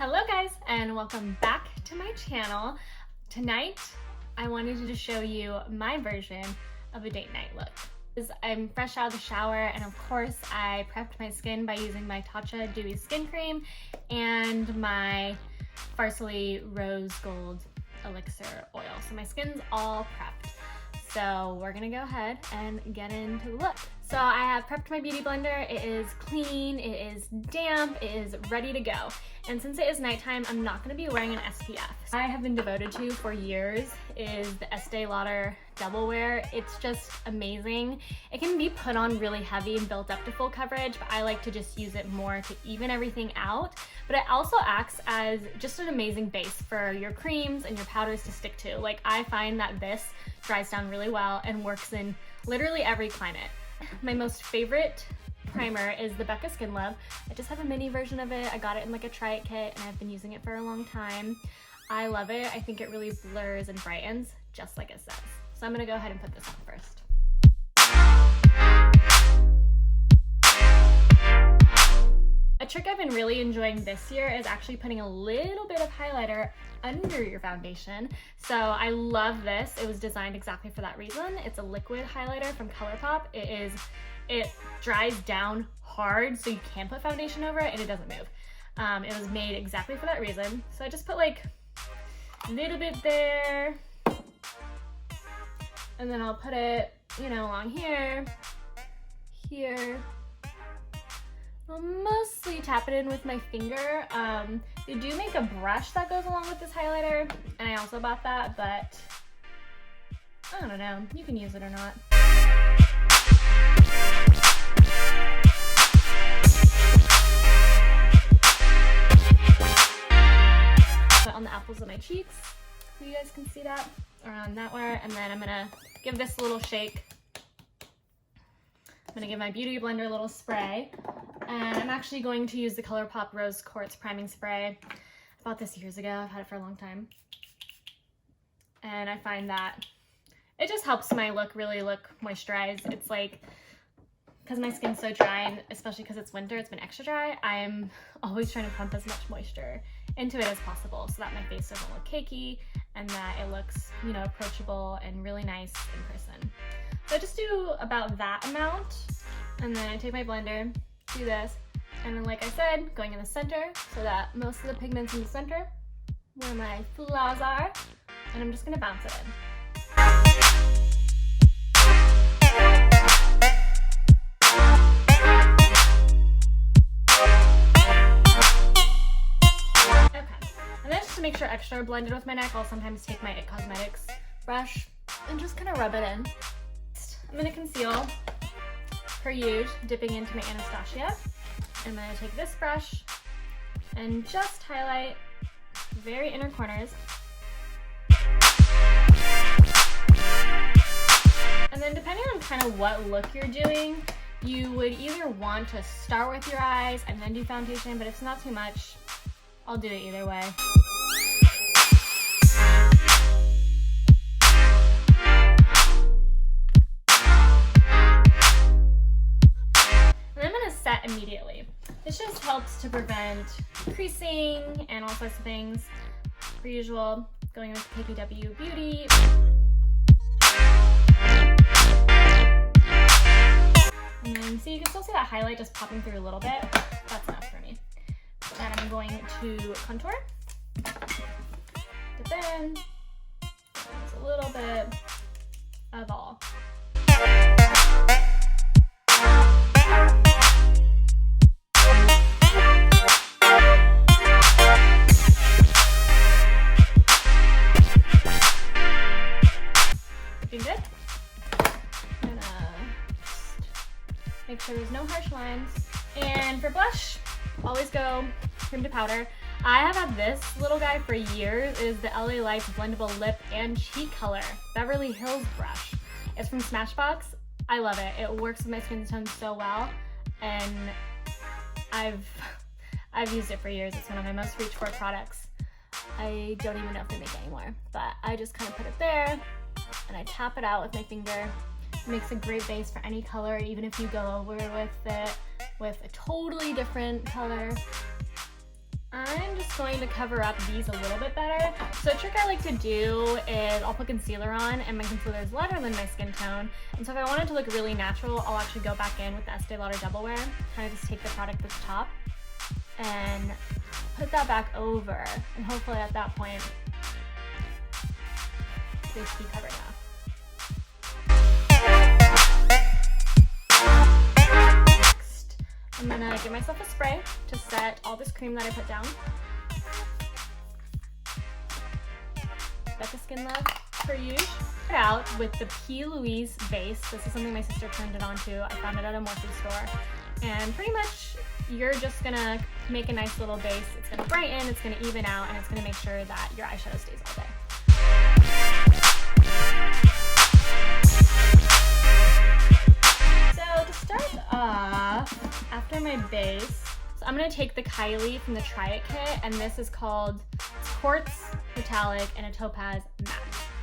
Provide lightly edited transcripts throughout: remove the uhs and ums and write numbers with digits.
Hello guys, and welcome back to my channel. Tonight, I wanted to show you my version of a date night look. I'm fresh out of the shower, and of course, I prepped my skin by using my Tatcha Dewy Skin Cream and my Farsally Rose Gold Elixir Oil. So my skin's all prepped. So we're gonna go ahead and get into the look. So I have prepped my beauty blender. It is clean, it is damp, it is ready to go. And since it is nighttime, I'm not gonna be wearing an SPF. I have been devoted to for years is the Estee Lauder Double Wear. It's just amazing. It can be put on really heavy and built up to full coverage, but I like to just use it more to even everything out. But it also acts as just an amazing base for your creams and your powders to stick to. Like, I find that this dries down really well and works in literally every climate. My most favorite primer is the Becca Skin Love. I just have a mini version of it. I got it in like a try it kit and I've been using it for a long time. I love it. I think it really blurs and brightens just like it says. So I'm gonna go ahead and put this on first. A trick I've been really enjoying this year is actually putting a little bit of highlighter under your foundation. So I love this. It was designed exactly for that reason. It's a liquid highlighter from Colourpop. It dries down hard, so you can put foundation over it and it doesn't move. It was made exactly for that reason. So I just put like a little bit there, and then I'll put it, you know, along here, here. I'll mostly tap it in with my finger. They do make a brush that goes along with this highlighter, and I also bought that, but I don't know, you can use it or not. Put on the apples of my cheeks, so you guys can see that, around that way, and then I'm gonna give this a little shake. I'm gonna give my beauty blender a little spray, and I'm actually going to use the Colourpop Rose Quartz Priming Spray. I bought this years ago. I've had it for a long time. And I find that it just helps my look really look moisturized. It's like, because my skin's so dry, and especially because it's winter, it's been extra dry, I'm always trying to pump as much moisture into it as possible so that my face doesn't look cakey and that it looks, you know, approachable and really nice in person. So I just do about that amount, and then I take my blender, do this, and then like I said, going in the center so that most of the pigment's in the center where my flaws are, and I'm just gonna bounce it in. Okay, and then just to make sure extra blended with my neck, I'll sometimes take my It Cosmetics brush and just kind of rub it in. I'm gonna conceal, per usual, dipping into my Anastasia. I'm gonna take this brush and just highlight very inner corners. And then depending on kind of what look you're doing, you would either want to start with your eyes and then do foundation, but if it's not too much, I'll do it either way. Set immediately. This just helps to prevent creasing and all sorts of things. Per usual, going with KKW Beauty. And then, so you can still see that highlight just popping through a little bit. That's enough for me. Then I'm going to contour. Dip in. Just a little bit of all. Good. I'm gonna make sure there's no harsh lines. And for blush, always go cream to powder. I have had this little guy for years. It is the LA Life Blendable Lip and Cheek Color Beverly Hills brush. It's from Smashbox. I love it. It works with my skin tone so well, and I've used it for years. It's one of my most reached for products. I don't even know if they make it anymore, but I just kind of put it there and I tap it out with my finger. It makes a great base for any color, even if you go over with it with a totally different color. I'm just just going to cover up these a little bit better. So a trick I like to do is I'll put concealer on, and my concealer is lighter than my skin tone. And so if I want it to look really natural, I'll actually go back in with the Estee Lauder Double Wear, kind of just take the product at the top and put that back over. And hopefully at that point, they should be covered enough. I'm gonna give myself a spray to set all this cream that I put down. Becca Skin Love for you. Start out with the P.Louise base. This is something my sister turned it on to. I found it at a Morphe store. And pretty much you're just gonna make a nice little base. It's gonna brighten, it's gonna even out, and it's gonna make sure that your eyeshadow stays all day. After my base, so I'm going to take the Kylie from the Try It kit, and this is called Quartz Metallic and a Topaz Matte.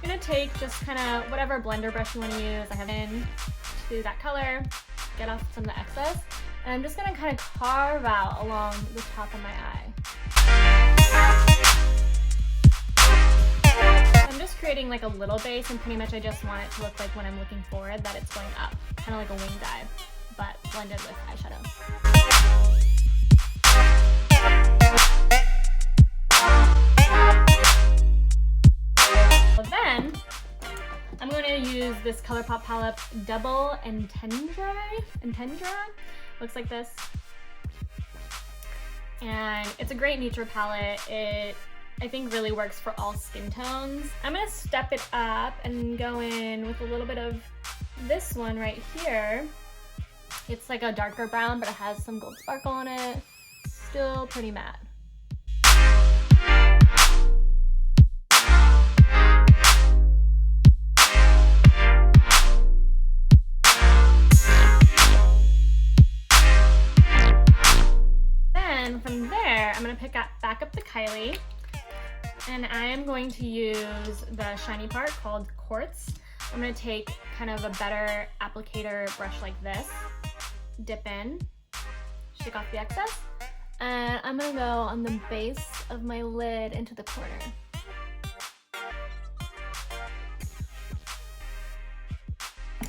I'm going to take just kind of whatever blender brush you want to use. I have into that color, get off some of the excess, and I'm just going to kind of carve out along the top of my eye. I'm just creating like a little base, and pretty much I just want it to look like when I'm looking forward that it's going up, kind of like a winged eye, but blended with eyeshadow. So then, I'm going to use this Colourpop palette, Double Entendre, looks like this. And it's a great neutral palette. It, I think, really works for all skin tones. I'm going to step it up and go in with a little bit of this one right here. It's like a darker brown, but it has some gold sparkle on it. Still pretty matte. Then from there, I'm gonna pick back up the Kylie, and I am going to use the shiny part called Quartz. I'm gonna take kind of a better applicator brush like this, dip in, shake off the excess, and I'm gonna go on the base of my lid into the corner.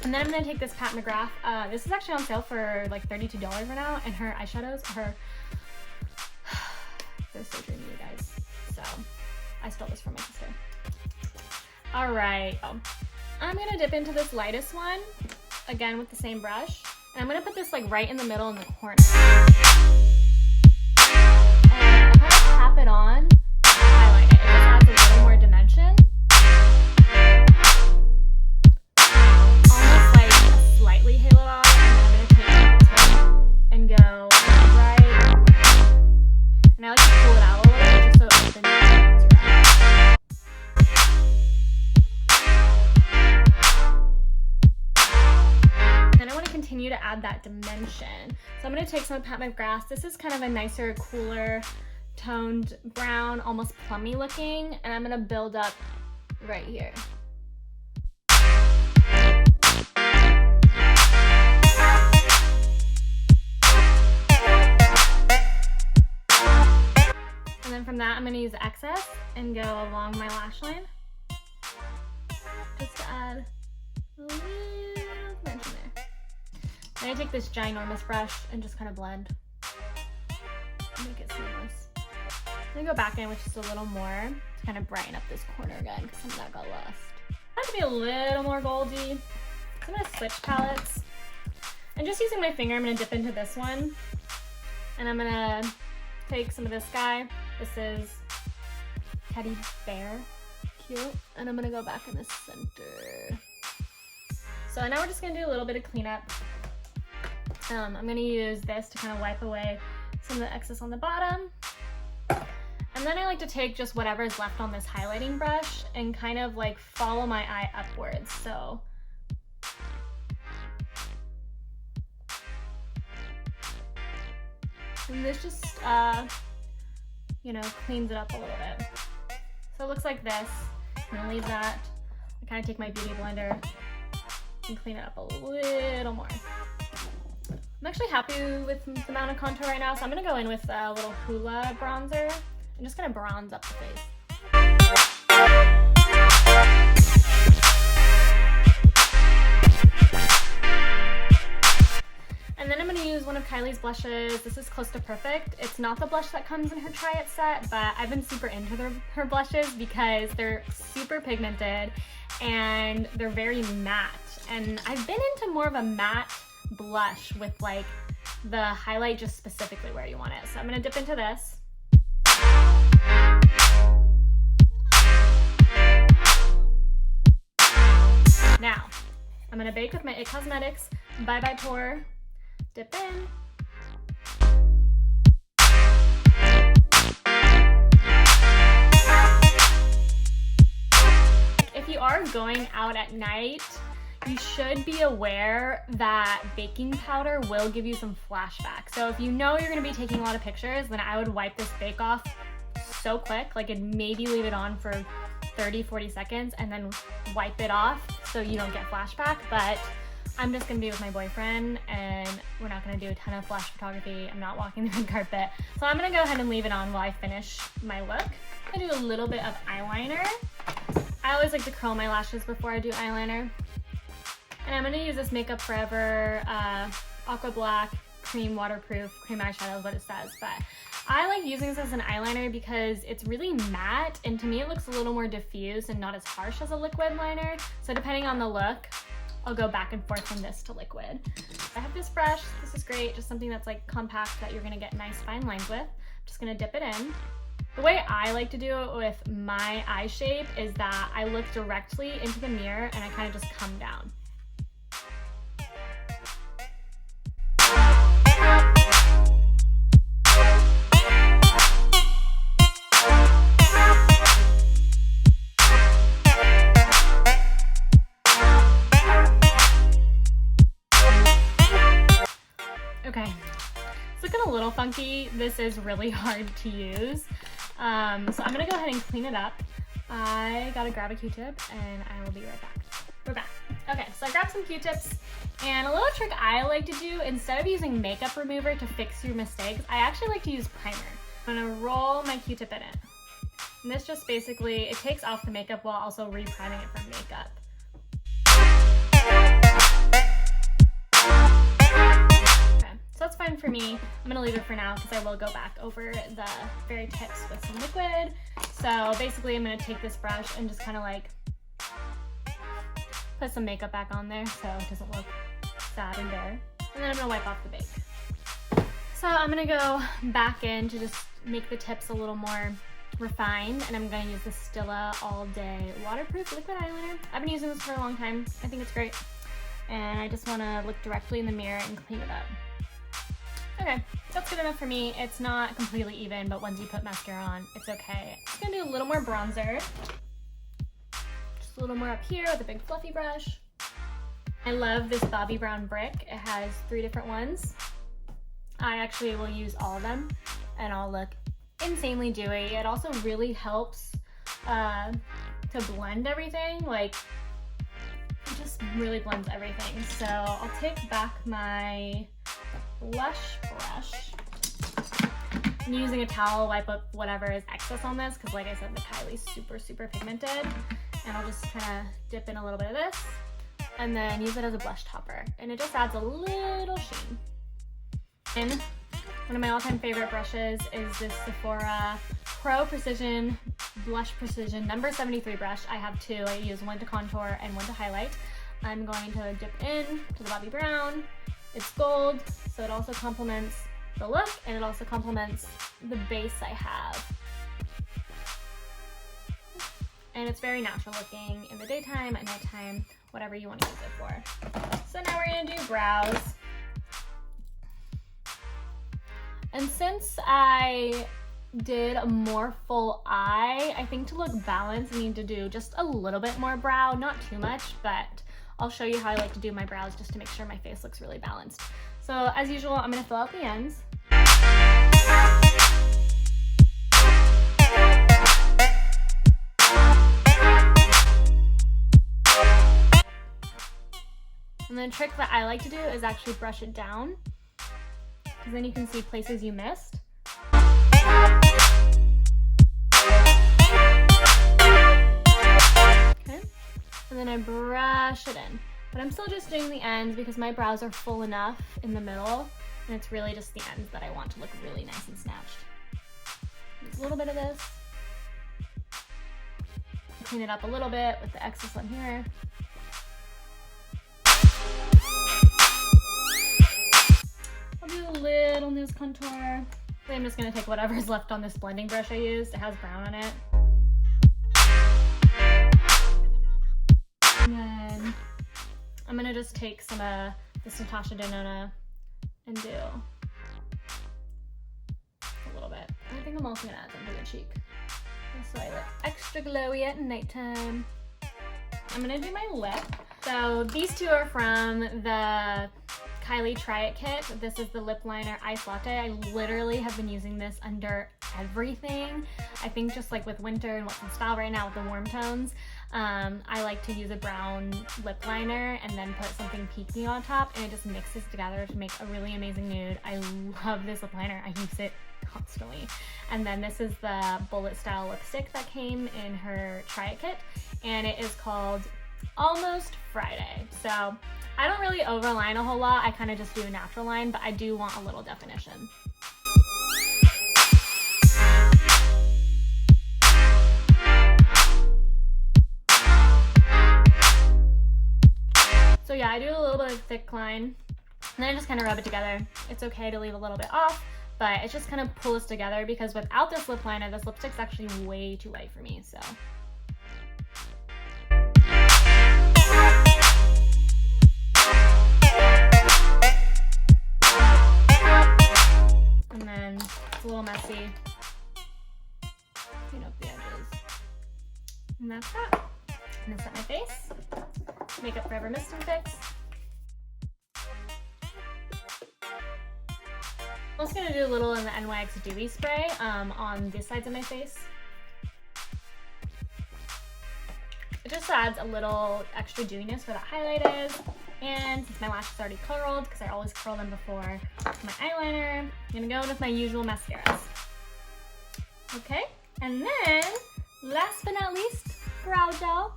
And then I'm gonna take this Pat McGrath. This is actually on sale for like $32 right now, and her eyeshadows are, they're so dreamy, you guys. So I stole this from my sister. All right, I'm gonna dip into this lightest one, again with the same brush. And I'm gonna put this like right in the middle in the corner. And I kind of tap it on to highlight it. It just adds a little more dimension. Almost like a slightly halo out. And then I'm gonna take the tip and go right here. And I like to pull it out a little bit just so it opens your eye. Continue to add that dimension. So I'm going to take some Pat McGrath. This is kind of a nicer, cooler toned brown, almost plummy looking, and I'm going to build up right here. And then from that, I'm going to use the excess and go along my lash line just to add a little dimension there. I'm gonna take this ginormous brush and just kind of blend, make it seamless. I'm gonna go back in with just a little more to kind of brighten up this corner again because some of that got lost. I have to be a little more goldy. So I'm gonna switch palettes. And just using my finger, I'm gonna dip into this one. And I'm gonna take some of this guy. This is Teddy Bear, cute. And I'm gonna go back in the center. So now we're just gonna do a little bit of cleanup. I'm gonna use this to kind of wipe away some of the excess on the bottom. And then I like to take just whatever is left on this highlighting brush and kind of like follow my eye upwards. So and this just you know, cleans it up a little bit. So it looks like this. I'm gonna leave that. I kind of take my beauty blender and clean it up a little more. I'm actually happy with the amount of contour right now, so I'm gonna go in with a little Hoola bronzer and I'm just gonna bronze up the face. And then I'm going to use one of Kylie's blushes. This is Close to Perfect. It's not the blush that comes in her Try It set, but I've been super into her blushes because they're super pigmented and they're very matte. And I've been into more of a matte blush with like the highlight just specifically where you want it. So I'm going to dip into this. Now, I'm going to bake with my IT Cosmetics Bye Bye Pore. Dip in. If you are going out at night, you should be aware that baking powder will give you some flashback. So if you know you're gonna be taking a lot of pictures, then I would wipe this bake off so quick, like and maybe leave it on for 30-40 seconds and then wipe it off so you don't get flashback. But I'm just gonna be with my boyfriend and we're not gonna do a ton of flash photography. I'm not walking the red carpet. So I'm gonna go ahead and leave it on while I finish my look. I'm gonna do a little bit of eyeliner. I always like to curl my lashes before I do eyeliner. And I'm gonna use this Makeup Forever Aqua Black Cream Waterproof Cream Eyeshadow is what it says. But I like using this as an eyeliner because it's really matte and to me it looks a little more diffused and not as harsh as a liquid liner. So depending on the look, I'll go back and forth from this to liquid. I have this brush. This is great. Just something that's like compact that you're gonna get nice fine lines with. I'm just gonna dip it in. The way I like to do it with my eye shape is that I look directly into the mirror and I kind of just come down. Okay, it's looking a little funky. This is really hard to use. So I'm gonna go ahead and clean it up. I gotta grab a Q-tip and I will be right back. We're back. Okay, so I grabbed some Q-tips and a little trick I like to do, instead of using makeup remover to fix your mistakes, I actually like to use primer. I'm gonna roll my Q-tip in it. And this just basically, it takes off the makeup while also re-priming it from makeup. So that's fine for me. I'm gonna leave it for now because I will go back over the very tips with some liquid. So basically I'm gonna take this brush and just kind of like put some makeup back on there so it doesn't look sad and bare. And then I'm gonna wipe off the bake. So I'm gonna go back in to just make the tips a little more refined, and I'm gonna use the Stila All Day Waterproof Liquid Eyeliner. I've been using this for a long time. I think it's great. And I just wanna look directly in the mirror and clean it up. Okay, that's good enough for me. It's not completely even, but once you put mascara on, it's okay. I'm just gonna do a little more bronzer. Just a little more up here with a big fluffy brush. I love this Bobbi Brown brick. It has 3 different ones. I actually will use all of them and I'll look insanely dewy. It also really helps to blend everything. Like, it just really blends everything. So I'll take back my blush brush. I'm using a towel, wipe up whatever is excess on this because like I said, the Kylie's super pigmented. And I'll just kind of dip in a little bit of this and then use it as a blush topper. And it just adds a little sheen. And one of my all-time favorite brushes is this Sephora Pro Precision Blush Precision number 73 brush. I have 2. I use one to contour and one to highlight. I'm going to dip in to the Bobbi Brown. It's gold, so it also complements the look and it also complements the base I have. And it's very natural looking in the daytime, at nighttime, whatever you want to use it for. So now we're gonna do brows. And since I did a more full eye, I think to look balanced, I need to do just a little bit more brow, not too much, but I'll show you how I like to do my brows just to make sure my face looks really balanced. So as usual, I'm gonna fill out the ends. And the trick that I like to do is actually brush it down, because then you can see places you missed. brush it in. But I'm still just doing the ends because my brows are full enough in the middle, and it's really just the ends that I want to look really nice and snatched. Just a little bit of this. Clean it up a little bit with the excess on here. I'll do a little nose contour. I'm just gonna take whatever's left on this blending brush I used. It has brown on it. And then I'm gonna just take some of this Natasha Denona and do a little bit. I think I'm also gonna add some to the cheek, so I look extra glowy at nighttime. I'm gonna do my lip. So these two are from the Kylie Try It Kit. This is the lip liner Ice Latte. I literally have been using this under everything. I think just like with winter and what's in style right now with the warm tones, I like to use a brown lip liner and then put something peaky on top, and it just mixes together to make a really amazing nude. I love this lip liner. I use it constantly. And then this is the bullet style lipstick that came in her Try It Kit, and it is called Almost Friday. So I don't really overline a whole lot. I kind of just do a natural line, but I do want a little definition. So yeah, I do a little bit of thick line, and then I just kind of rub it together. It's okay to leave a little bit off, but it's just kind of pulls together because without this lip liner, this lipstick's actually way too light for me, so. And then it's a little messy. Clean up the edges. And that's that. I'm gonna set my face. Makeup Forever Mist and Fix. I'm also gonna do a little in the NYX Dewy Spray on these sides of my face. It just adds a little extra dewiness where that highlight is. And since my lash is already curled, because I always curl them before my eyeliner, I'm gonna go in with my usual mascaras. Okay, and then last but not least, brow gel.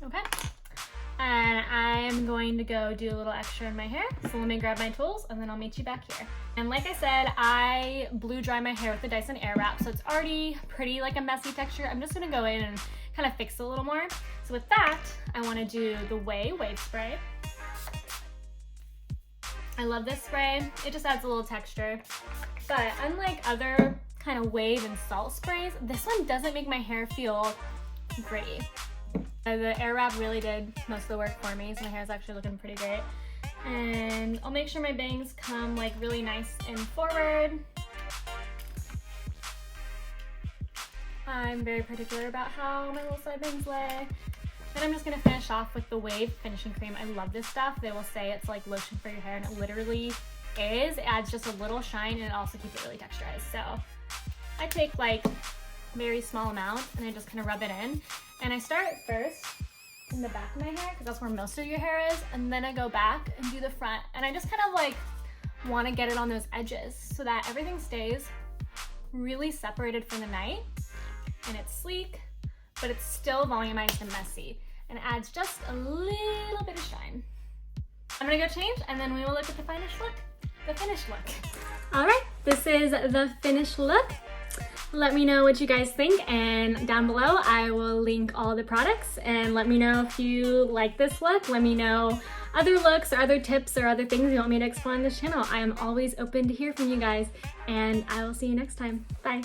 Okay, and I'm going to go do a little extra in my hair. So let me grab my tools and then I'll meet you back here. And like I said, I blew dry my hair with the Dyson Airwrap, so it's already pretty like a messy texture. I'm just gonna go in and kind of fix it a little more. So with that, I wanna do the Wave Spray. I love this spray. It just adds a little texture. But unlike other kind of wave and salt sprays, this one doesn't make my hair feel gritty. The Airwrap really did most of the work for me, so my hair is actually looking pretty great. And I'll make sure my bangs come like really nice and forward. I'm very particular about how my little side bangs lay. Then I'm just gonna finish off with the Wave Finishing Cream. I love this stuff. They will say it's like lotion for your hair, and it literally is. It adds just a little shine, and it also keeps it really texturized. So I take like very small amount and I just kind of rub it in. And I start first in the back of my hair because that's where most of your hair is, and then I go back and do the front, and I just kind of like want to get it on those edges so that everything stays really separated from the night, and it's sleek, but it's still volumized and messy, and it adds just a little bit of shine. I'm gonna go change, and then we will look at the finished look. All right, this is the finished look. Let me know what you guys think, and down below I will link all the products, and let me know if you like this look. Let me know other looks or other tips or other things you want me to explore on this channel. I am always open to hear from you guys, and I will see you next time. Bye.